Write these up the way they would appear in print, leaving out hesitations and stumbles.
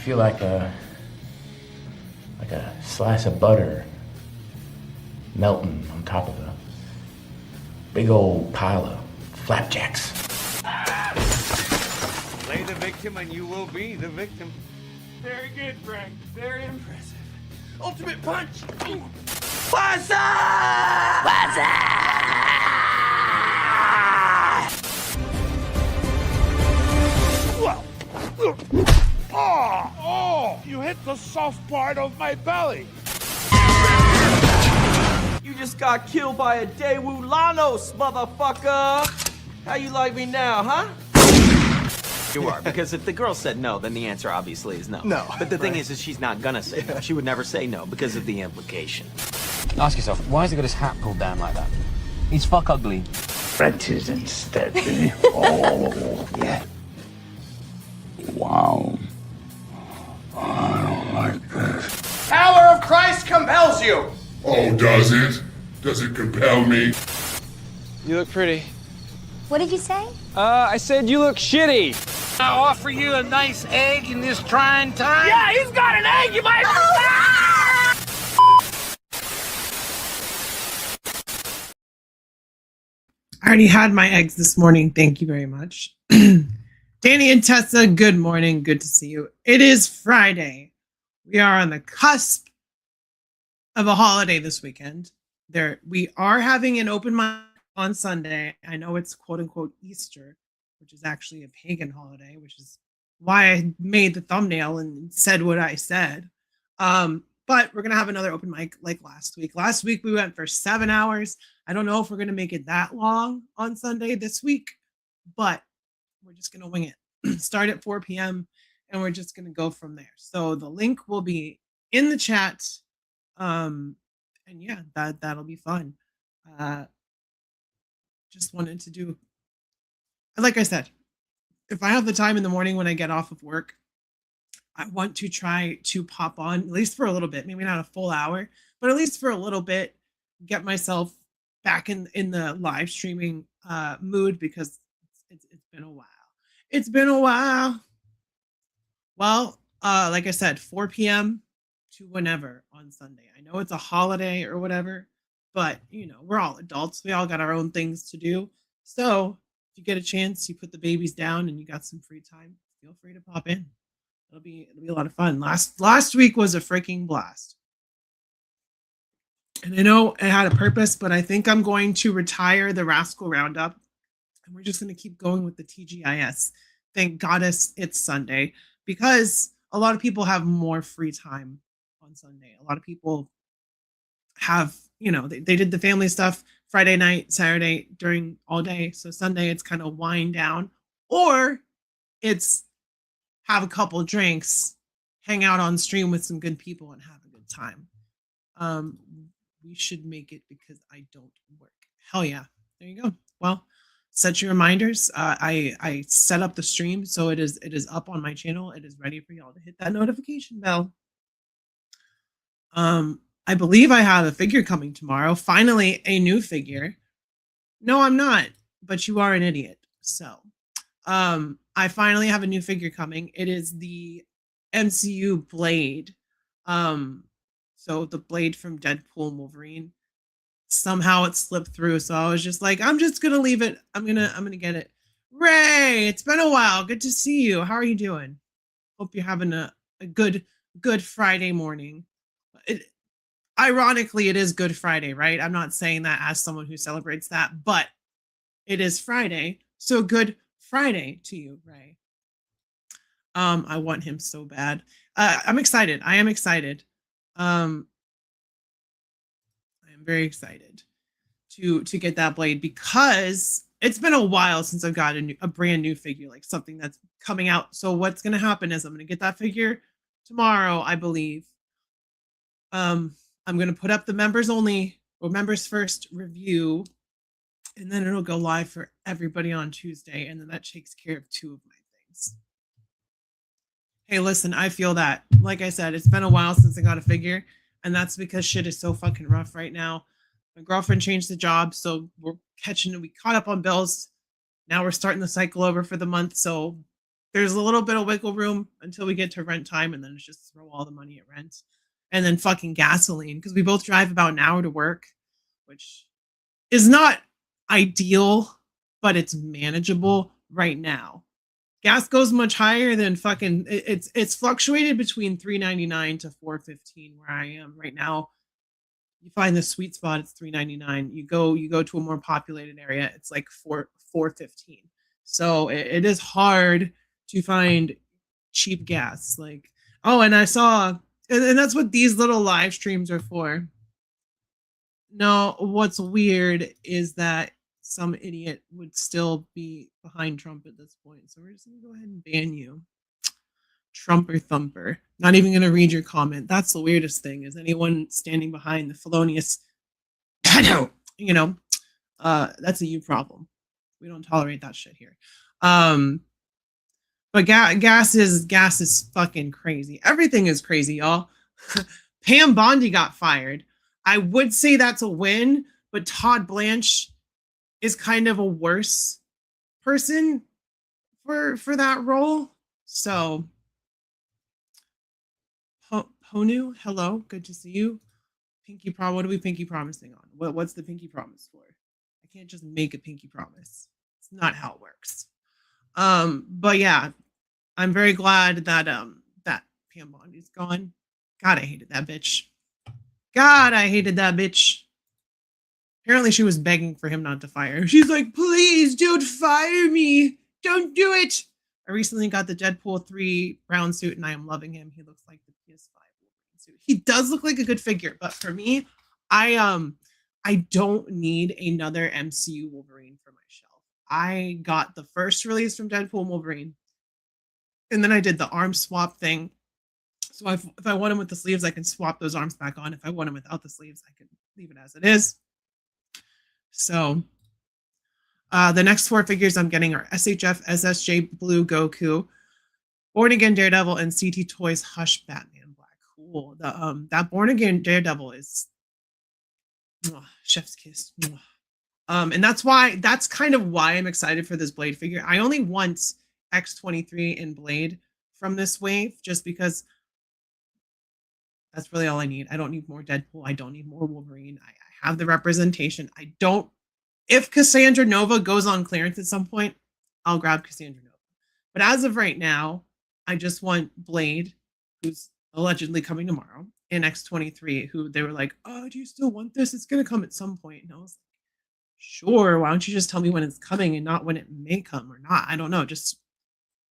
feel like a slice of butter melting on top of a big old pile of flapjacks. Play the victim and you will be the victim. Very good, Frank. Very impressive. Ultimate punch! What's up? What's Oh! You hit the soft part of my belly. You just got killed by a Daewoo Lanos, motherfucker! How you like me now, huh? You are, because if the girl said no, then the answer obviously is no. No. But the thing is she's not gonna say no. She would never say no because of the implication. Ask yourself, why has he got his hat pulled down like that? He's fuck ugly. Frenches instead. Oh, yeah. Wow. I don't like this. Power of Christ compels you. Oh, does it? Does it compel me? You look pretty. What did you say? I said you look shitty. I offer you a nice egg in this trying time. Yeah, he's got an egg, you might. I already had my eggs this morning. Thank you very much. Danny and Tessa, good morning. Good to see you. It is Friday. We are on the cusp of a holiday this weekend. We are having an open mic on Sunday. I know it's quote unquote Easter, which is actually a pagan holiday, which is why I made the thumbnail and said what I said. But we're going to have another open mic like last week. Last week we went for 7 hours. I don't know if we're going to make it that long on Sunday this week, but we're just going to wing it. Start at 4 p.m. and we're just going to go from there. So the link will be in the chat. And yeah, that'll be fun. Just wanted to do, like I said, if I have the time in the morning when I get off of work, I want to try to pop on at least for a little bit, maybe not a full hour, but at least for a little bit, get myself back in the live streaming mood because it's been a while. It's been a while. Well, like I said, 4 p.m. to whenever on Sunday. I know it's a holiday or whatever, but you know, we're all adults. We all got our own things to do. So if you get a chance, you put the babies down and you got some free time, feel free to pop in. It'll be a lot of fun. Last week was a freaking blast. And I know it had a purpose, but I think I'm going to retire the Rascal Roundup. And we're just going to keep going with the TGIS. Thank goddess it's Sunday, because a lot of people have more free time on Sunday. A lot of people have, you know, they did the family stuff Friday night, Saturday during all day. So Sunday it's kind of wind down, or it's have a couple drinks, hang out on stream with some good people and have a good time. We should make it because I don't work. Hell yeah. There you go. Well, set your reminders. I set up the stream, so it is up on my channel. It is ready for y'all to hit that notification bell. I believe I have a figure coming tomorrow. Finally, a new figure. No, I'm not, but you are an idiot. So, I finally have a new figure coming. It is the MCU Blade. So the Blade from Deadpool and Wolverine. Somehow it slipped through, so I was just like, I'm just gonna leave it. I'm gonna get it. Ray, it's been a while. Good to see you. How are you doing? Hope you're having a good Friday morning. Ironically, it is Good Friday, right? I'm not saying that as someone who celebrates that, but it is Friday, so good Friday to you, Ray. I want him so bad. I'm excited. I am excited. I am very excited to get that blade because it's been a while since I've got a brand new figure, like something that's coming out. So what's going to happen is I'm going to get that figure tomorrow, I believe. I'm going to put up the members only or members first review, and then it'll go live for everybody on Tuesday. And then that takes care of 2 of my things. Hey, listen, I feel that. Like I said, it's been a while since I got a figure, and that's because shit is so fucking rough right now. My girlfriend changed the job, so we caught up on bills. Now we're starting the cycle over for the month, so there's a little bit of wiggle room until we get to rent time, and then it's just throw all the money at rent. And then fucking gasoline, because we both drive about an hour to work, which is not ideal, but it's manageable right now. Gas goes much higher than fucking it's fluctuated between $3.99 to $4.15 where I am right now. You find the sweet spot, it's $3.99. You go to a more populated area, it's like $4.15. So it is hard to find cheap gas. Like, oh, and I saw, and that's what these little live streams are for. No, what's weird is that some idiot would still be behind Trump at this point. So we're just gonna go ahead and ban you. Trumper thumper. Not even gonna read your comment. That's the weirdest thing, is anyone standing behind the felonious you know, that's a you problem. We don't tolerate that shit here. But gas is fucking crazy. Everything is crazy, y'all. Pam Bondi got fired. I would say that's a win, but Todd Blanche is kind of a worse person for that role. So Honu, hello, good to see you. Pinky prom. What are we pinky promising on? What's the pinky promise for? I can't just make a pinky promise. It's not how it works. But yeah, I'm very glad that that Pam Bondi's gone. God, I hated that bitch. God, I hated that bitch. Apparently she was begging for him not to fire her. She's like, please don't fire me. Don't do it. I recently got the Deadpool 3 brown suit and I am loving him. He looks like the PS5 suit. He does look like a good figure, but for me, I don't need another MCU Wolverine for my shelf. I got the first release from Deadpool Wolverine, and then I did the arm swap thing. So if I want him with the sleeves, I can swap those arms back on. If I want him without the sleeves, I can leave it as it is. So the next 4 figures I'm getting are SHF, SSJ, Blue Goku, Born Again Daredevil, and CT Toys Hush Batman Black. Cool. That Born Again Daredevil is chef's kiss. And that's kind of why I'm excited for this Blade figure. I only want X-23 and Blade from this wave, just because that's really all I need. I don't need more Deadpool. I don't need more Wolverine. I have the representation. If Cassandra Nova goes on clearance at some point, I'll grab Cassandra Nova. But as of right now, I just want Blade, who's allegedly coming tomorrow, and X-23, who they were like, oh, do you still want this? It's going to come at some point. And I was like, sure, why don't you just tell me when it's coming and not when it may come or not? I don't know. Just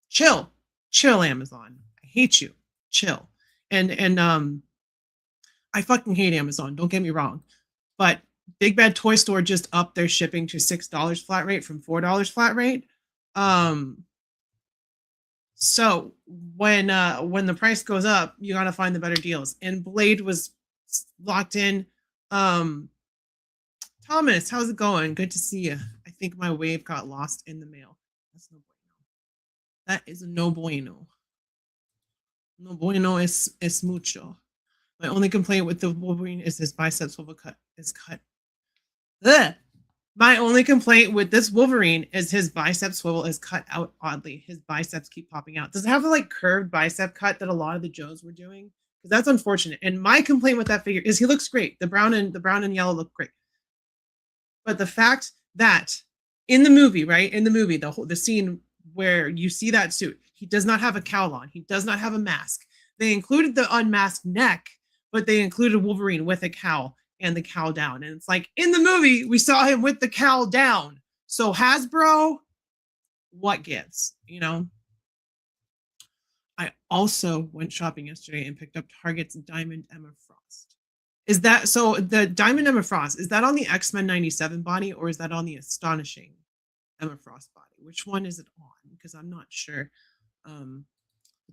chill. Chill, Amazon. I hate you. Chill. And I fucking hate Amazon. Don't get me wrong. But Big Bad Toy Store just upped their shipping to $6 flat rate from $4 flat rate. So when the price goes up, you gotta find the better deals. And Blade was locked in. Thomas, how's it going? Good to see you. I think my wave got lost in the mail. That's no bueno. That is no bueno. No bueno es mucho. My only complaint with the Wolverine is his bicep swivel cut is cut. Ugh. My only complaint with this Wolverine is his bicep swivel is cut out oddly. His biceps keep popping out. Does it have a like curved bicep cut that a lot of the Joes were doing? Because that's unfortunate. And my complaint with that figure is he looks great. The brown and yellow look great. But the fact that in the movie, right? In the movie, the scene where you see that suit, he does not have a cowl on. He does not have a mask. They included the unmasked neck, but they included Wolverine with a cowl and the cowl down. And it's like, in the movie, we saw him with the cowl down. So Hasbro, what gives, you know? I also went shopping yesterday and picked up Target's Diamond Emma Frost. Is that, so the Diamond Emma Frost, is that on the X-Men 97 body or is that on the Astonishing Emma Frost body? Which one is it on? Because I'm not sure.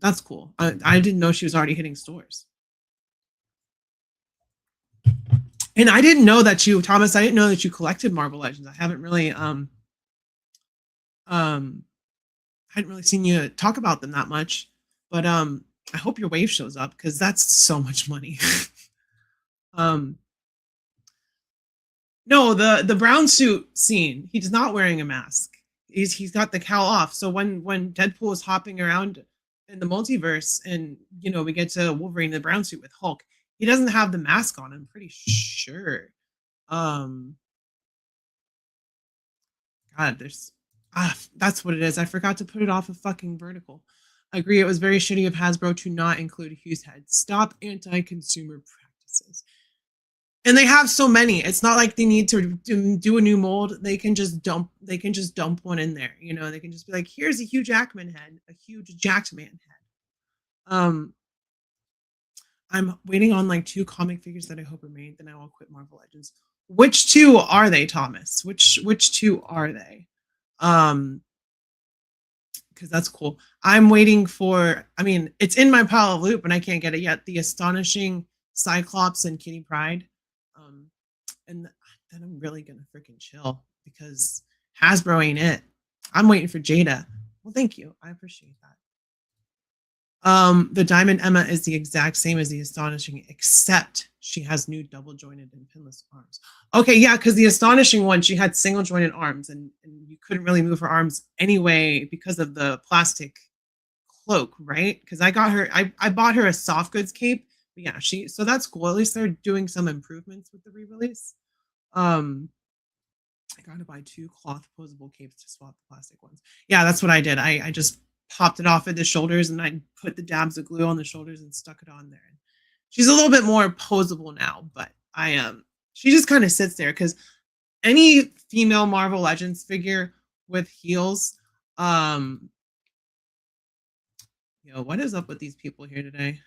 That's cool. I didn't know she was already hitting stores. And I didn't know that you, Thomas, I didn't know that you collected Marvel Legends. I haven't really seen you talk about them that much. But I hope your wave shows up because that's so much money. No, the brown suit scene, he's not wearing a mask. He's got the cowl off. So when Deadpool is hopping around in the multiverse, and we get to Wolverine in the brown suit with Hulk, he doesn't have the mask on. I'm pretty sure. God, that's what it is. I forgot to put it off of fucking Vertical. I agree. It was very shitty of Hasbro to not include Hugh's head. Stop anti-consumer practices. And they have so many. It's not like they need to do a new mold. They can just dump. They can just dump one in there. They can just be like, "Here's a Hugh Jackman head, a huge Jacked Man head." I'm waiting on like 2 comic figures that I hope are made. Then I will quit Marvel Legends. Which 2 are they, Thomas? Which 2 are they? Because that's cool. I'm waiting for. I mean, it's in my pile of loot, but I can't get it yet. The Astonishing Cyclops and Kitty Pryde. And then I'm really gonna freaking chill because Hasbro ain't it. I'm waiting for Jada. Well, thank you. I appreciate that. The Diamond Emma is the exact same as the Astonishing, except she has new double jointed and pinless arms. Okay, yeah, because the Astonishing one, she had single jointed arms, and you couldn't really move her arms anyway because of the plastic cloak, right? Because I bought her a soft goods cape. But yeah, so that's cool. At least they're doing some improvements with the re-release. I gotta buy 2 cloth posable capes to swap the plastic ones. Yeah, that's what I did. I just popped it off at the shoulders, and I put the dabs of glue on the shoulders and stuck it on there. She's a little bit more posable now, but she just kind of sits there because any female Marvel Legends figure with heels, what is up with these people here today?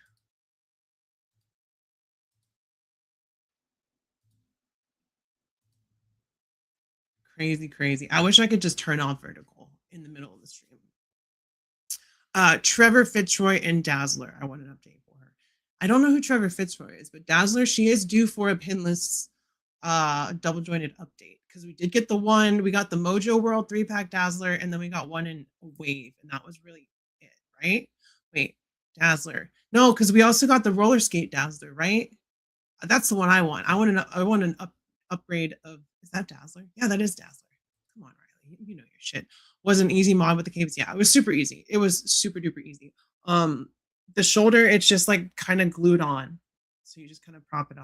Crazy. I wish I could just turn off Vertical in the middle of the stream. Trevor Fitzroy and Dazzler. I want an update for her. I don't know who Trevor Fitzroy is, but Dazzler, she is due for a pinless double jointed update because we did get we got the Mojo World 3-pack Dazzler, and then we got one in a wave, and that was really it, right? Wait, Dazzler. No, because we also got the roller skate Dazzler, right? That's the one I want. I want an upgrade of. Is that Dazzler? Yeah, that is Dazzler. Come on, Riley. You know your shit. Was an easy mod with the capes. Yeah, it was super easy. It was super duper easy. The shoulder, it's just like kind of glued on. So you just kind of pop it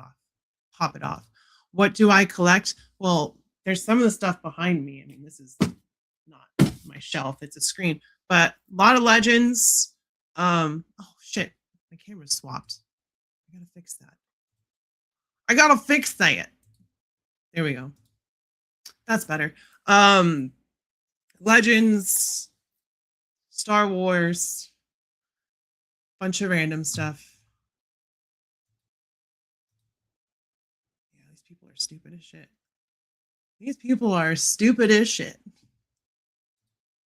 off. What do I collect? Well, there's some of the stuff behind me. I mean, this is not my shelf. It's a screen. But a lot of Legends. Oh, shit. My camera's swapped. I gotta fix that. There we go. That's better. Legends, Star Wars, bunch of random stuff. Yeah, these people are stupid as shit.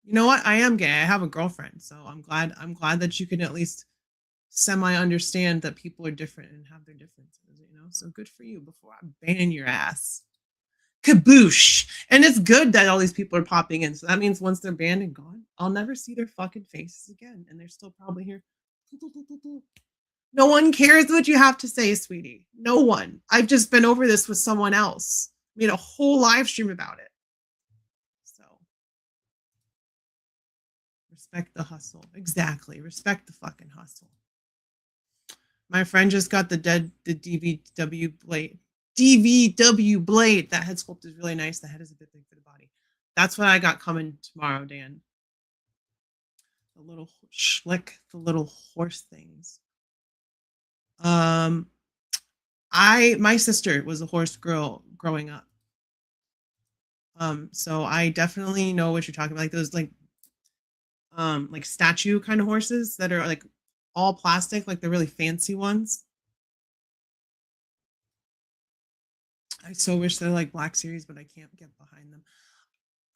You know what? I am gay. I have a girlfriend, so I'm glad that you can at least semi understand that people are different and have their differences, So good for you before I ban your ass. Kaboosh. And it's good that all these people are popping in. So that means once they're banned and gone, I'll never see their fucking faces again. And they're still probably here. No one cares what you have to say, sweetie. No one. I've just been over this with someone else. Made a whole live stream about it. So respect the hustle. Exactly. Respect the fucking hustle. My friend just got the DVW blade. DVW blade. That head sculpt is really nice. The head is a bit big for the body. That's what I got coming tomorrow, Dan. The little schlick, the little horse things. My sister was a horse girl growing up. So I definitely know what you're talking about. Like those like statue kind of horses that are like all plastic, like the really fancy ones. I so wish they're like Black Series, but I can't get behind them.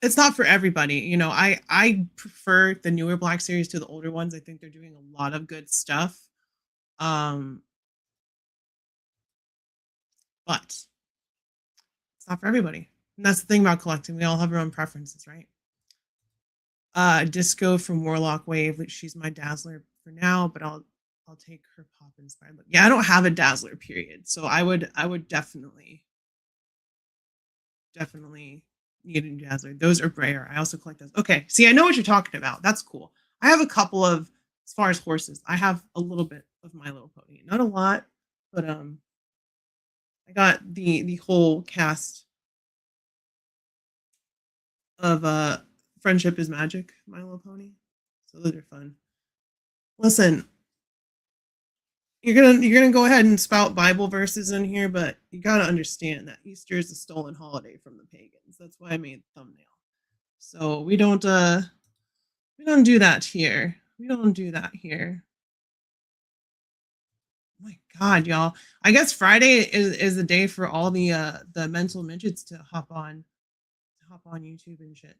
It's not for everybody. I prefer the newer Black Series to the older ones. I think they're doing a lot of good stuff. But it's not for everybody. And that's the thing about collecting. We all have our own preferences, right? Disco from Warlock Wave. She's my Dazzler for now, but I'll take her pop inspired look. Yeah, I don't have a Dazzler period. So I would definitely, Needed Dazzler. Those are rare. I also collect those. Okay, see, I know what you're talking about. That's cool. I have a couple of, as far as horses, I have a little bit of My Little Pony. Not a lot, but I got the whole cast of Friendship is Magic, My Little Pony. So those are fun. Listen, you're gonna go ahead and spout Bible verses in here, but you gotta understand that Easter is a stolen holiday from the pagans. That's why I made the thumbnail. So we don't do that here. We don't do that here. Oh my God, y'all! I guess Friday is the day for all the mental midgets to hop on YouTube and shit.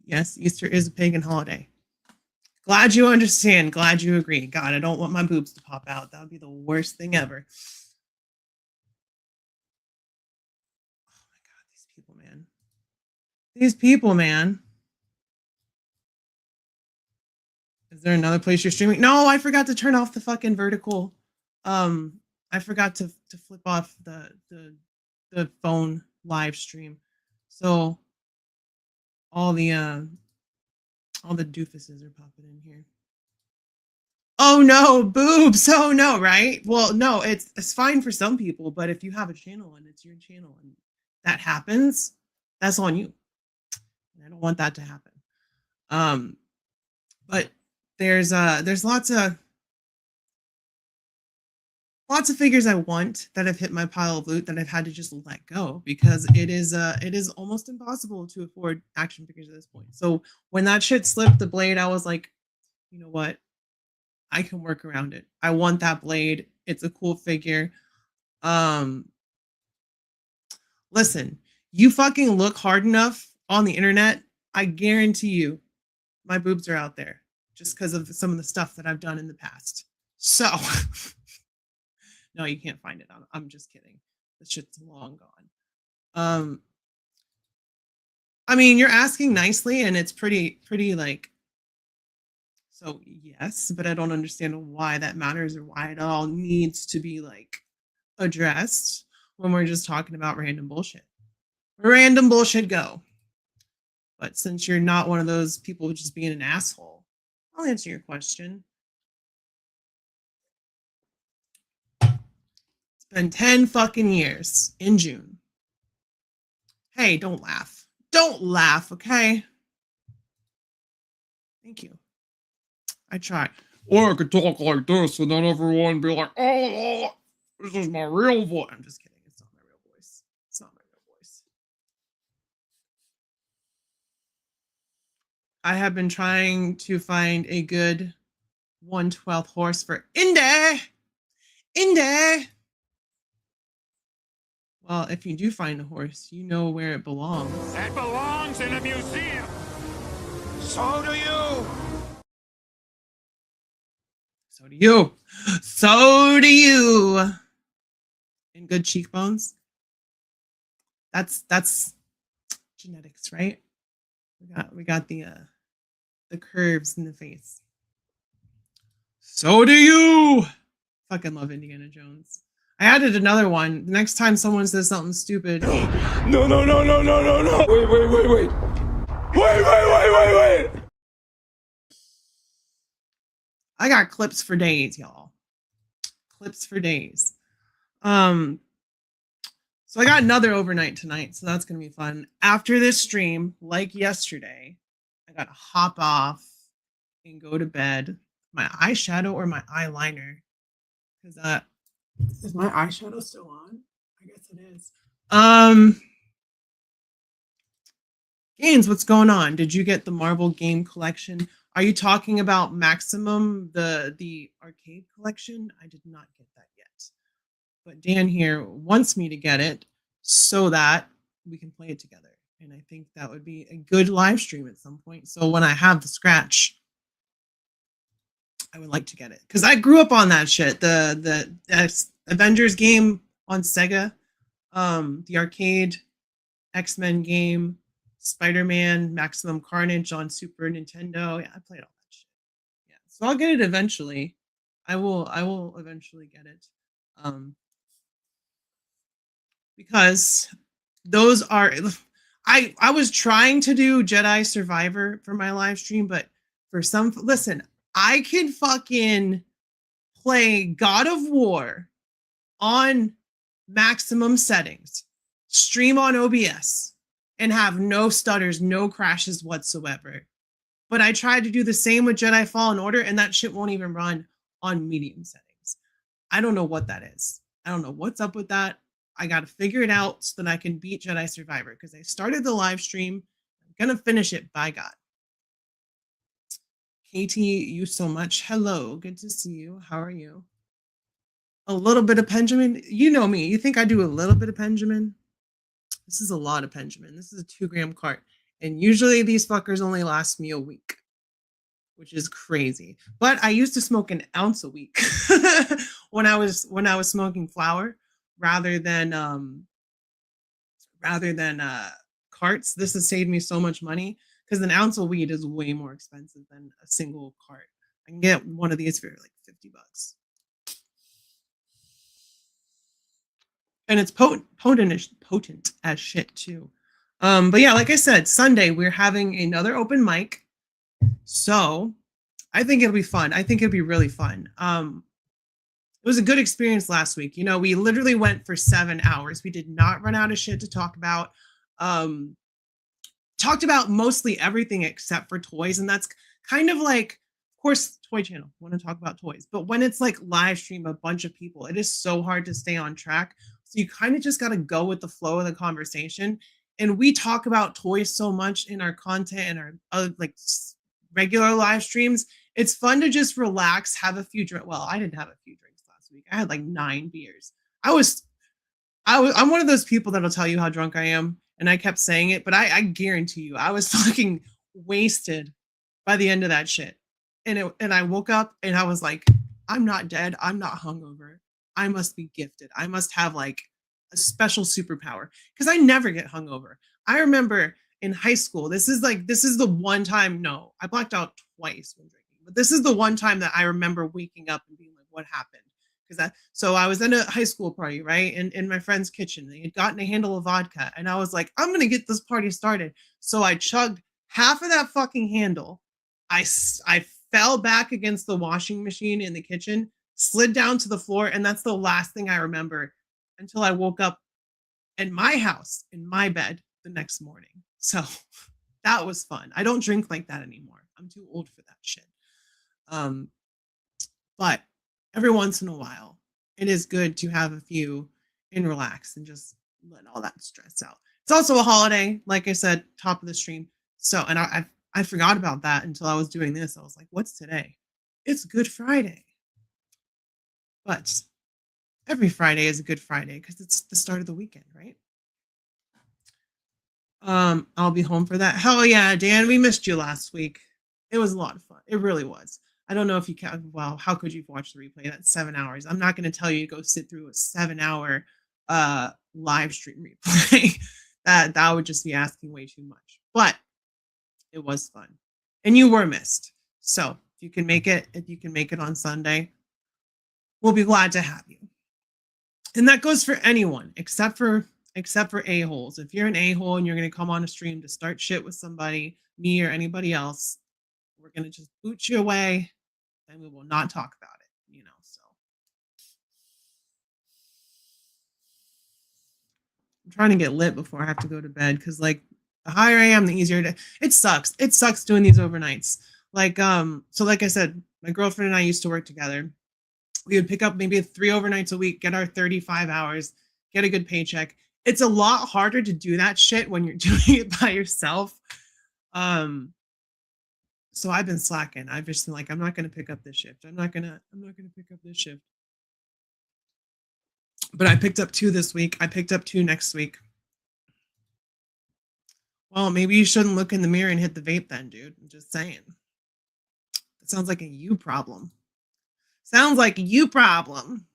Yes, Easter is a pagan holiday. Glad you understand. Glad you agree. God, I don't want my boobs to pop out. That would be the worst thing ever. Oh my God, these people, man. These people, man. Is there another place you're streaming? No, I forgot to turn off the fucking vertical. I forgot to flip off the phone live stream. So all the doofuses are popping in here. Oh no, boobs. Oh no, right? Well, no, it's fine for some people, but if you have a channel and it's your channel and that happens, that's on you. And I don't want that to happen. But there's lots of figures I want that have hit my pile of loot that I've had to just let go because it is almost impossible to afford action figures at this point. So when that shit slipped the blade, I was like, you know what? I can work around it. I want that blade. It's a cool figure. Listen, you fucking look hard enough on the internet, I guarantee you my boobs are out there just because of some of the stuff that I've done in the past. So no, you can't find it. I'm just kidding. This shit's long gone. I mean, you're asking nicely, and it's pretty like. So yes, but I don't understand why that matters or why it all needs to be like addressed when we're just talking about random bullshit. Random bullshit, go. But since you're not one of those people just being an asshole, I'll answer your question. It's been 10 fucking years in June. Hey, don't laugh. Don't laugh, okay? Thank you. I tried. Or I could talk like this and then everyone be like, oh, this is my real voice. I'm just kidding. It's not my real voice. It's not my real voice. I have been trying to find a good 1/12 horse for Indy. Indy. Well, if you do find a horse, you know where it belongs. That belongs in a museum. So do you. So do you. So do you. And good cheekbones. That's genetics, right? We got the curves in the face. So do you. Fucking love Indiana Jones. I added another one. The next time someone says something stupid. No. Wait. I got clips for days, y'all. Clips for days. So I got another overnight tonight, so that's gonna be fun. After this stream, like yesterday, I gotta hop off and go to bed. My eyeshadow or my eyeliner? Because is my eyeshadow still on? I guess it is. Gaines, what's going on? Did you get the Marvel game collection? Are you talking about Maximum, the arcade collection? I did not get that yet. But Dan here wants me to get it so that we can play it together. And I think that would be a good live stream at some point. So when I have the scratch, I would like to get it. Because I grew up on that shit. The Avengers game on Sega, the arcade X-Men game, Spider-Man, Maximum Carnage on Super Nintendo. Yeah, I played all that shit. Yeah, so I'll get it eventually. I will eventually get it. because those are I was trying to do Jedi Survivor for my live stream, but for some listen, I can fucking play God of War on maximum settings, stream on OBS, and have no stutters, no crashes whatsoever. But I tried to do the same with Jedi Fallen Order, and that shit won't even run on medium settings. I don't know what that is. I don't know what's up with that. I got to figure it out so that I can beat Jedi Survivor, because I started the live stream. I'm going to finish it by God. KT, you so much. Hello. Good to see you. How are you? A little bit of Benjamin. You know me. You think I do a little bit of Benjamin? This is a lot of Benjamin. This is a 2-gram cart. And usually these fuckers only last me a week, which is crazy. But I used to smoke an ounce a week when I was smoking flower rather than carts. This has saved me so much money because an ounce of weed is way more expensive than a single cart. I can get one of these for like $50. And it's potent as shit too. But yeah, like I said, Sunday we're having another open mic. So I think it'll be fun. I think it'll be really fun. It was a good experience last week. You know, we literally went for 7 hours. We did not run out of shit to talk about. Talked about mostly everything except for toys. And that's kind of like, of course, Toy Channel, want to talk about toys. But when it's like live stream a bunch of people, it is so hard to stay on track. So you kind of just got to go with the flow of the conversation. And we talk about toys so much in our content and our other like regular live streams. It's fun to just relax, have a few drinks. Well, I didn't have a few drinks last week. I had like 9 beers. I'm one of those people that'll tell you how drunk I am. And I kept saying it, but I guarantee you, I was fucking wasted by the end of that shit. And I woke up and I was like, I'm not dead. I'm not hungover. I must be gifted. I must have like a special superpower because I never get hungover. I remember in high school, this is the one time, no, I blacked out twice when drinking, but this is the one time that I remember waking up and being like, what happened? So I was in a high school party, right? In my friend's kitchen. They had gotten a handle of vodka. And I was like, I'm going to get this party started. So I chugged half of that fucking handle. I fell back against the washing machine in the kitchen, slid down to the floor. And that's the last thing I remember until I woke up in my house, in my bed the next morning. So that was fun. I don't drink like that anymore. I'm too old for that shit. But every once in a while, it is good to have a few and relax and just let all that stress out. It's also a holiday, like I said, top of the stream. So, and I forgot about that until I was doing this. I was like, what's today? It's Good Friday. But every Friday is a Good Friday because it's the start of the weekend, right? I'll be home for that. Hell yeah, Dan, we missed you last week. It was a lot of fun. It really was. I don't know if you can. Well, how could you watch the replay? That's 7 hours. I'm not going to tell you to go sit through a 7-hour live stream replay. that would just be asking way too much. But it was fun, and you were missed. So if you can make it on Sunday, we'll be glad to have you. And that goes for anyone except for a-holes. If you're an a-hole and you're going to come on a stream to start shit with somebody, me or anybody else, we're going to just boot you away and we will not talk about it, you know. So I'm trying to get lit before I have to go to bed because like the higher I am, the easier it sucks. It sucks doing these overnights. Like so like I said, my girlfriend and I used to work together. We would pick up maybe 3 overnights a week, get our 35 hours, get a good paycheck. It's a lot harder to do that shit when you're doing it by yourself. So I've been slacking. I've just been like, I'm not going to pick up this shift. I'm not going to pick up this shift. But I picked up 2 this week. I picked up 2 next week. Well, maybe you shouldn't look in the mirror and hit the vape then, dude. I'm just saying. It sounds like a you problem. Sounds like a you problem.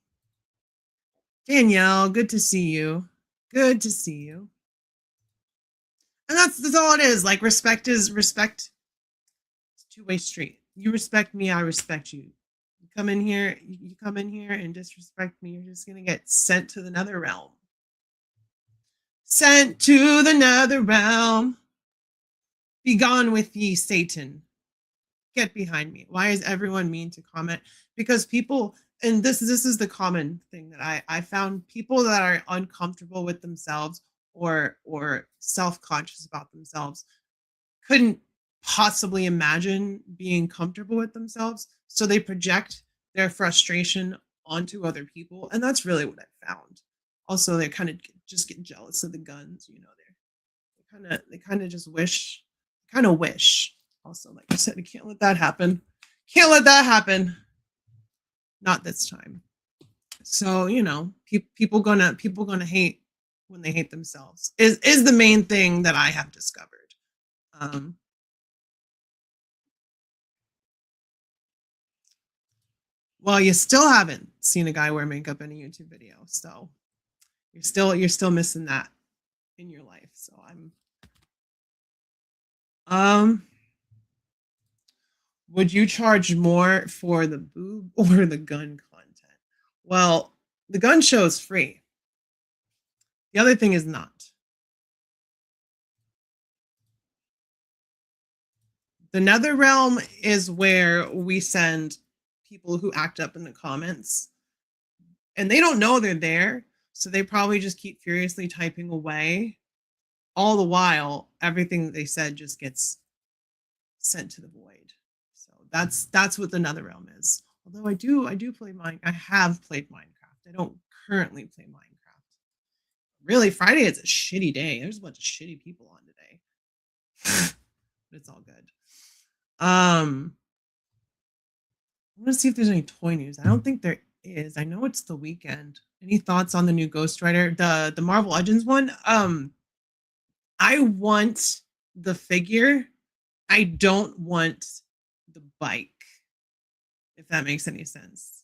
Danielle, good to see you. Good to see you. And that's all it is. Like respect is respect. Two-way street. You respect me, I respect you. You come in here and disrespect me, you're just gonna get sent to the nether realm. Sent to the nether realm. Be gone with ye, Satan. Get behind me. Why is everyone mean to comment? Because people, and this is the common thing that I found, people that are uncomfortable with themselves or self-conscious about themselves couldn't possibly imagine being comfortable with themselves. So they project their frustration onto other people. And that's really what I found. Also, they kind of just get jealous of the guns, you know, they kind of just wish, also, like I said, I can't let that happen. Can't let that happen. Not this time. So, you know, people gonna hate when they hate themselves is the main thing that I have discovered. Well, you still haven't seen a guy wear makeup in a YouTube video, so you're still missing that in your life. So would you charge more for the boob or the gun content? Well, the gun show is free. The other thing is not. The Nether Realm is where we send people who act up in the comments, and they don't know they're there, so they probably just keep furiously typing away. All the while, everything that they said just gets sent to the void. So that's what the Nether Realm is. Although I have played Minecraft. I don't currently play Minecraft. Really, Friday is a shitty day. There's a bunch of shitty people on today. But it's all good. I want to see if there's any toy news. I don't think there is. I know it's the weekend. Any thoughts on the new Ghost Rider, the Marvel Legends one? I want the figure. I don't want the bike, if that makes any sense.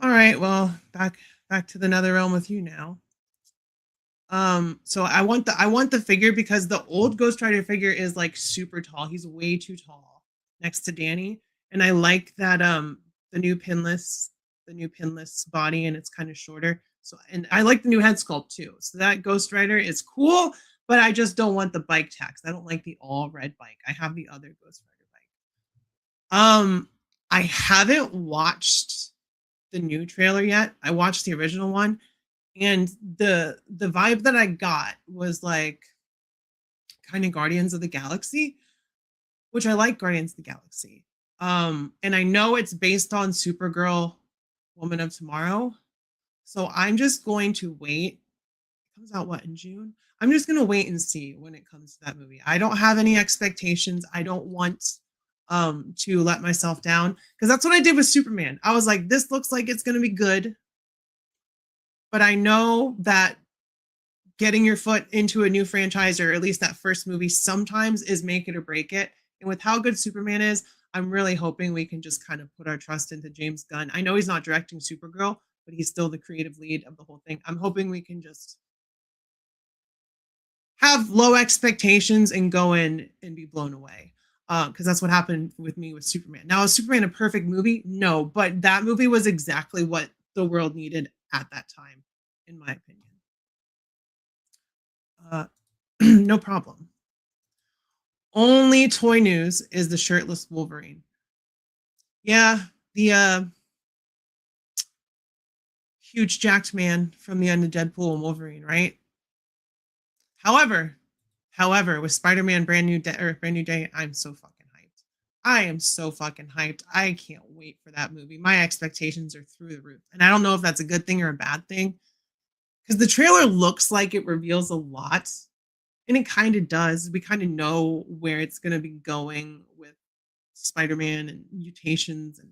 All right, well, back to the Nether Realm with you now. So I want the figure because the old Ghost Rider figure is like super tall. He's way too tall next to Danny, and I like that the new pinless body, and it's kind of shorter. So, and I like the new head sculpt too. So that Ghost Rider is cool, but I just don't want the bike tax. I don't like the all red bike. I have the other Ghost Rider bike. I haven't watched the new trailer yet. I watched the original one, and the vibe that I got was like kind of Guardians of the Galaxy, which I like Guardians of the Galaxy. And I know it's based on Supergirl, Woman of Tomorrow. So I'm just going to wait. It comes out what, in June? I'm just going to wait and see when it comes to that movie. I don't have any expectations. I don't want to let myself down, because that's what I did with Superman. I was like, this looks like it's going to be good, but I know that getting your foot into a new franchise, or at least that first movie, sometimes is make it or break it. And with how good Superman is, I'm really hoping we can just kind of put our trust into James Gunn. I know he's not directing Supergirl, but he's still the creative lead of the whole thing. I'm hoping we can just have low expectations and go in and be blown away. Because that's what happened with me with Superman. Now, is Superman a perfect movie? No, but that movie was exactly what the world needed at that time, in my opinion. No problem. Only toy news is the shirtless Wolverine. Yeah, the huge jacked man from the end of Deadpool and Wolverine, right? However, with Spider-Man Brand New Day, I'm so fucking hyped. I am so fucking hyped. I can't wait for that movie. My expectations are through the roof. And I don't know if that's a good thing or a bad thing, because the trailer looks like it reveals a lot, and it kind of does. We kind of know where it's going to be going with Spider-Man and mutations and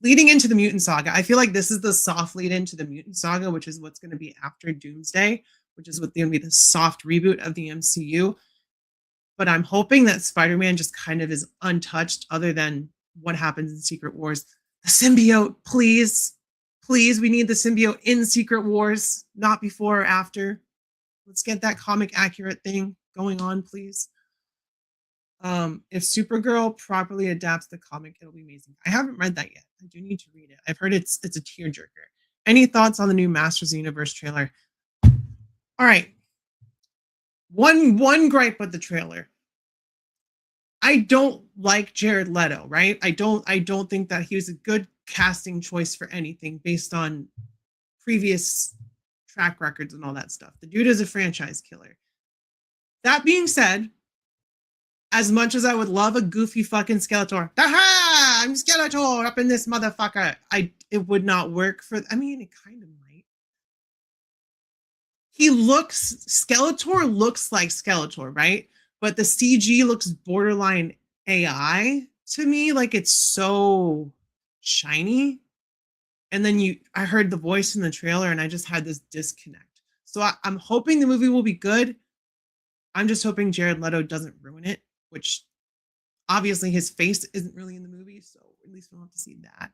leading into the Mutant Saga. I feel like this is the soft lead into the Mutant Saga, which is what's going to be after Doomsday, which is what's going to be the soft reboot of the MCU. But I'm hoping that Spider-Man just kind of is untouched, other than what happens in Secret Wars. The symbiote, please. Please, we need the symbiote in Secret Wars, not before or after. Let's get that comic accurate thing going on, please. If Supergirl properly adapts the comic, it'll be amazing. I haven't read that yet. I do need to read it. I've heard it's a tearjerker. Any thoughts on the new Masters of the Universe trailer? All right. One gripe with the trailer. I don't like Jared Leto, right? I don't think that he was a good casting choice for anything based on previous track records and all that stuff. The dude is a franchise killer. That being said, as much as I would love a goofy fucking Skeletor, aha, I'm Skeletor up in this motherfucker, it would not work for, I mean, it kind of might. Skeletor looks like Skeletor, right? But the CG looks borderline AI to me, like it's so shiny. And then I heard the voice in the trailer and I just had this disconnect. So I'm hoping the movie will be good. I'm just hoping Jared Leto doesn't ruin it, which obviously his face isn't really in the movie, so at least we don't have to see that.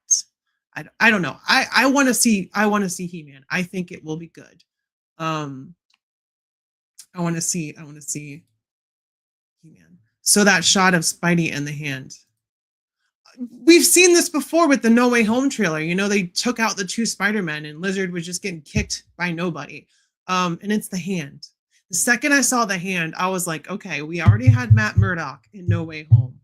I don't know. I want to see He-Man. I think it will be good. I want to see He-Man. So that shot of Spidey and the hand. We've seen this before with the No Way Home trailer. You know, they took out the two Spider-Men and Lizard was just getting kicked by nobody. And it's the hand. The second I saw the hand, I was like, okay, we already had Matt Murdock in No Way Home.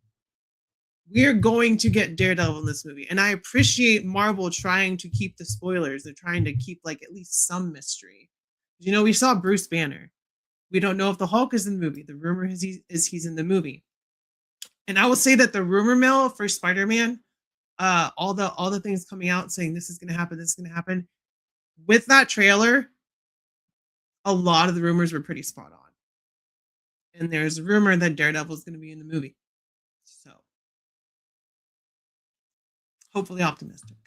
We're going to get Daredevil in this movie. And I appreciate Marvel trying to keep the spoilers. They're trying to keep like at least some mystery. You know, we saw Bruce Banner. We don't know if the Hulk is in the movie. The rumor is he's in the movie. And I will say that the rumor mill for Spider-Man, all the things coming out saying this is going to happen, this is going to happen. With that trailer, a lot of the rumors were pretty spot on. And there's a rumor that Daredevil is going to be in the movie. So, hopefully optimistic.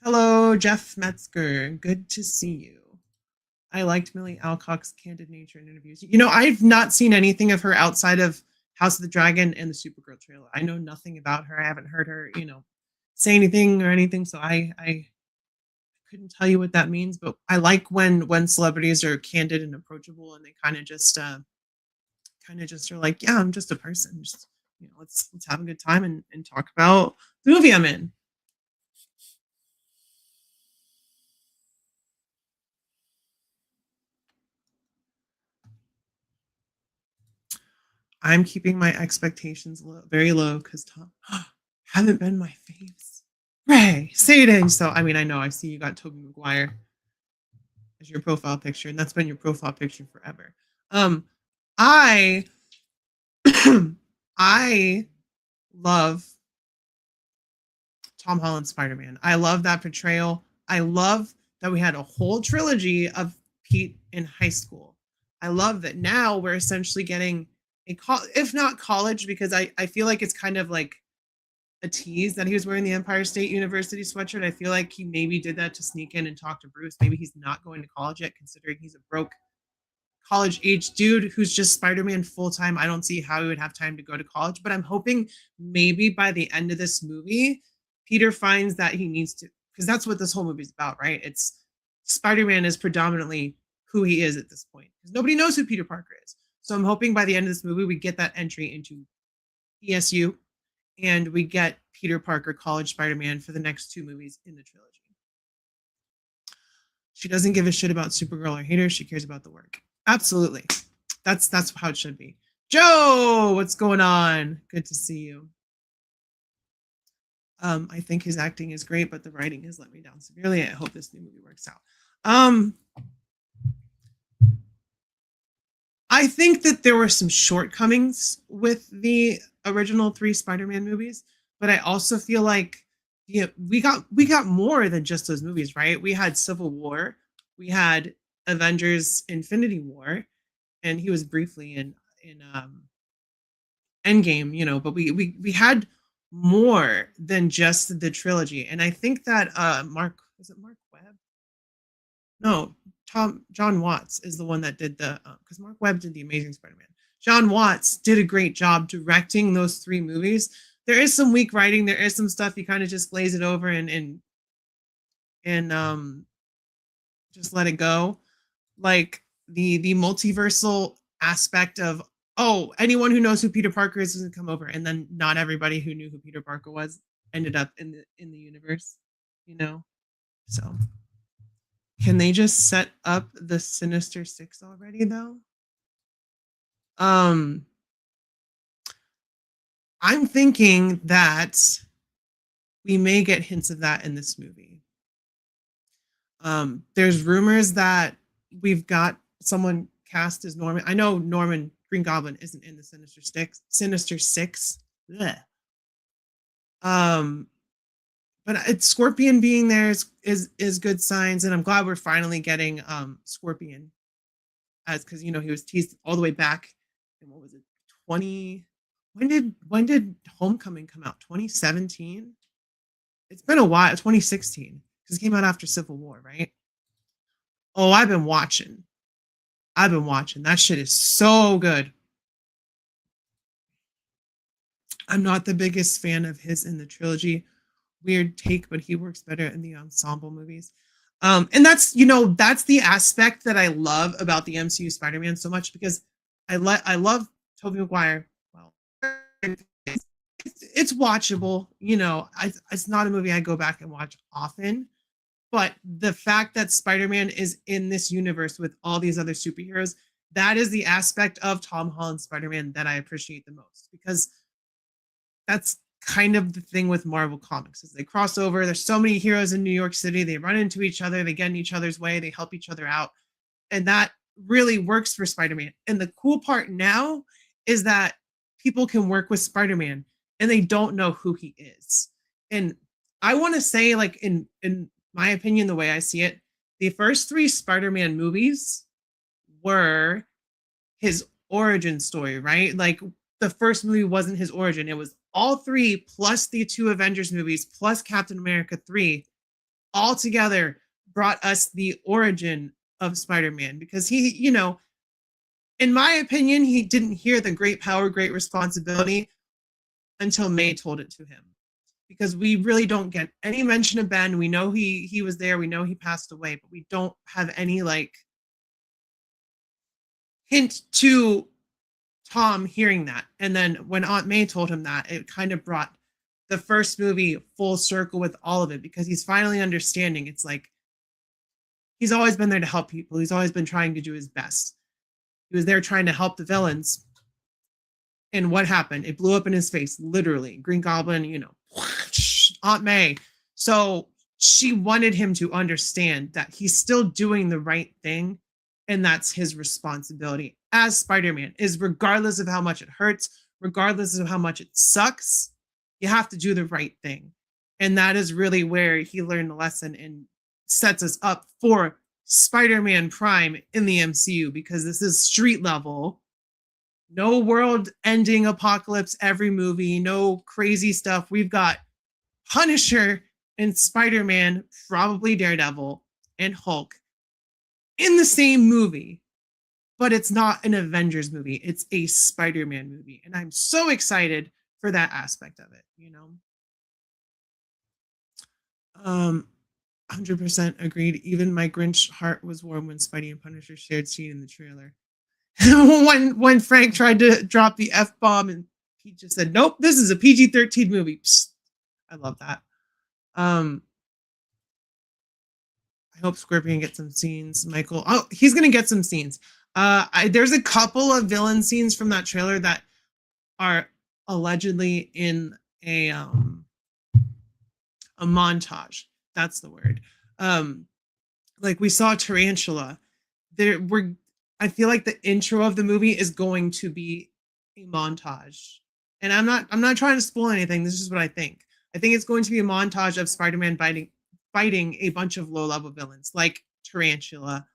Hello, Jeff Metzger. Good to see you. I liked Millie Alcock's candid nature in interviews. You know, I've not seen anything of her outside of House of the Dragon and the Supergirl trailer. I know nothing about her. I haven't heard her, say anything or anything. So I couldn't tell you what that means. But I like when celebrities are candid and approachable, and they kind of just are like, yeah, I'm just a person. Just let's have a good time and talk about the movie I'm in. I'm keeping my expectations very low because Tom haven't been my faves. Ray, say it in. So, I mean, I know I see you got Tobey Maguire as your profile picture, and that's been your profile picture forever. I love Tom Holland's Spider-Man. I love that portrayal. I love that we had a whole trilogy of Pete in high school. I love that now we're essentially getting if not college, because I feel like it's kind of like a tease that he was wearing the Empire State University sweatshirt. I feel like he maybe did that to sneak in and talk to Bruce. Maybe he's not going to college yet, considering he's a broke college-age dude who's just Spider-Man full-time. I don't see how he would have time to go to college, but I'm hoping maybe by the end of this movie, Peter finds that he needs to, because that's what this whole movie is about, right? It's Spider-Man is predominantly who he is at this point, because nobody knows who Peter Parker is. So I'm hoping by the end of this movie, we get that entry into ESU and we get Peter Parker, College Spider-Man for the next two movies in the trilogy. She doesn't give a shit about Supergirl or haters. She cares about the work. Absolutely. That's how it should be. Joe, what's going on? Good to see you. I think his acting is great, but the writing has let me down severely. I hope this new movie works out. I think that there were some shortcomings with the original 3 Spider-Man movies, but I also feel like we got more than just those movies, right? We had Civil War, we had Avengers Infinity War, and he was briefly in Endgame, but we had more than just the trilogy. And I think that Mark Webb? No, John Watts is the one that did because Mark Webb did the Amazing Spider-Man. John Watts did a great job directing those 3 movies. There is some weak writing. There is some stuff you kind of just glaze it over and just let it go. Like the multiversal aspect of oh, anyone who knows who Peter Parker is going to come over, and then not everybody who knew who Peter Parker was ended up in the universe, you know. So, can they just set up the Sinister Six already, though? I'm thinking that we may get hints of that in this movie. There's rumors that we've got someone cast as Norman. I know Norman Green Goblin isn't in the Sinister Six. Blech. But it's Scorpion being there is good signs, and I'm glad we're finally getting Scorpion, as because he was teased all the way back. And what was it? When did Homecoming come out? 2017. It's been a while. 2016, because it came out after Civil War, right? Oh, I've been watching. That shit is so good. I'm not the biggest fan of his in the trilogy. Weird take, but he works better in the ensemble movies. And that's the aspect that I love about the MCU Spider-Man so much, because I love Tobey Maguire. Well, it's watchable. It's not a movie I go back and watch often, but the fact that Spider-Man is in this universe with all these other superheroes, that is the aspect of Tom Holland's Spider-Man that I appreciate the most, because that's kind of the thing with Marvel Comics is they cross over. There's so many heroes in New York City. They run into each other. They get in each other's way. They help each other out. And that really works for Spider-Man. And the cool part now is that people can work with Spider-Man and they don't know who he is. And I want to say, like, in my opinion, the way I see it, the first 3 Spider-Man movies were his origin story, right? Like, the first movie wasn't his origin. It was all 3 plus the 2 Avengers movies plus Captain America 3 all together brought us the origin of Spider-Man, because he, in my opinion, he didn't hear the great power, great responsibility until May told it to him, because we really don't get any mention of Ben. We know he was there. We know he passed away, but we don't have any hint to Tom hearing that. And then when Aunt May told him that, it kind of brought the first movie full circle with all of it, because he's finally understanding. It's like he's always been there to help people. He's always been trying to do his best. He was there trying to help the villains. And what happened? It blew up in his face, literally. Green Goblin, Aunt May. So she wanted him to understand that he's still doing the right thing, and that's his responsibility as Spider-Man, is regardless of how much it hurts, regardless of how much it sucks, you have to do the right thing. And that is really where he learned the lesson and sets us up for Spider-Man Prime in the MCU, because this is street level. No world-ending apocalypse every movie, no crazy stuff. We've got Punisher and Spider-Man, probably Daredevil and Hulk in the same movie. But it's not an Avengers movie. It's a Spider-Man movie. And I'm so excited for that aspect of it, 100% agreed. Even my Grinch heart was warm when Spidey and Punisher shared scene in the trailer. when Frank tried to drop the F-bomb and Pete just said, nope, this is a PG-13 movie. Psst. I love that. I hope Scorpion gets some scenes. Michael, he's going to get some scenes. There's a couple of villain scenes from that trailer that are allegedly in a montage. That's the word. Like we saw Tarantula. I feel like the intro of the movie is going to be a montage. And I'm not trying to spoil anything. This is what I think. I think it's going to be a montage of Spider-Man fighting a bunch of low-level villains like Tarantula.